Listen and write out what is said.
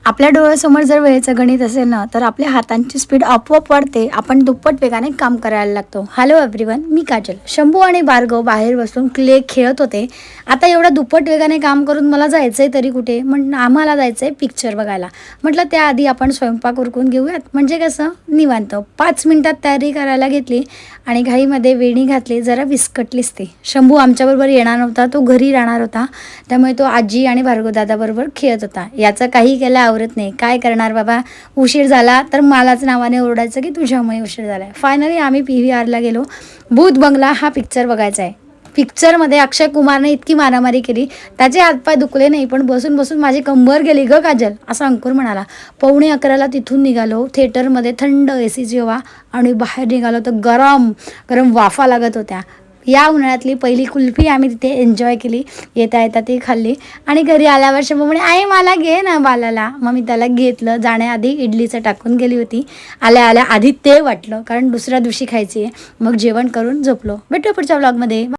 आपल्या डोळ्यासमोर जर वेळेचं गणित असेल ना तर आपल्या हातांची स्पीड आपोआप वाढते. आपण दुप्पट वेगाने काम करायला लागतो. हॅलो एव्हरीवन, मी काजल. शंभू आणि भार्गव बाहेर बसून क्ले खेळत होते. आता एवढा दुप्पट वेगाने काम करून मला जायचंय तरी कुठे, म्हणून आम्हाला जायचंय पिक्चर बघायला. म्हटलं त्याआधी आपण स्वयंपाक उरकून घेऊयात, म्हणजे कसं निवांत. 5 मिनिटात तयारी करायला घेतली आणि घाईमध्ये वेणी घातली, जरा विस्कटलीच ती. शंभू आमच्याबरोबर येणार नव्हता, तो घरी राहणार होता. त्यामुळे तो आजी आणि भार्गव दादाबरोबर खेळत होता. याचं काही केलं आवरत नाही. काय करणार बाबा, उशीर झाला तर मलाच नावाने ओरडायचं की तुझ्यामुळे उशीर झाला आहे. फायनली आम्ही PVRला गेलो. भूत बंगला हा पिक्चर बघायचा आहे. पिक्चरमध्ये अक्षय कुमारने इतकी मारामारी केली, त्याचे हातपाय दुखले नाही, पण बसून बसून माझी कंबर गेली ग काजल, असं अंकुर म्हणाला. 11:45 तिथून निघालो. थिएटरमध्ये थंड ACची हवा आणि बाहेर निघालो तर गरम गरम वाफा लागत होत्या. या उन्हाळ्यातली पहिली कुल्फी आम्ही तिथे एन्जॉय केली. येता येता ती खाल्ली आणि घरी आल्यावर शंभू म्हणे, आई मला घे ना बालाला. मग मी त्याला घेतलं. जाण्याआधी इडलीचं टाकून गेली होती. आल्या आल्या आधी ते वाटलं, कारण दुसऱ्या दिवशी खायची आहे. मग जेवण करून झोपलो. भेटू पुढच्या व्लॉगमध्ये.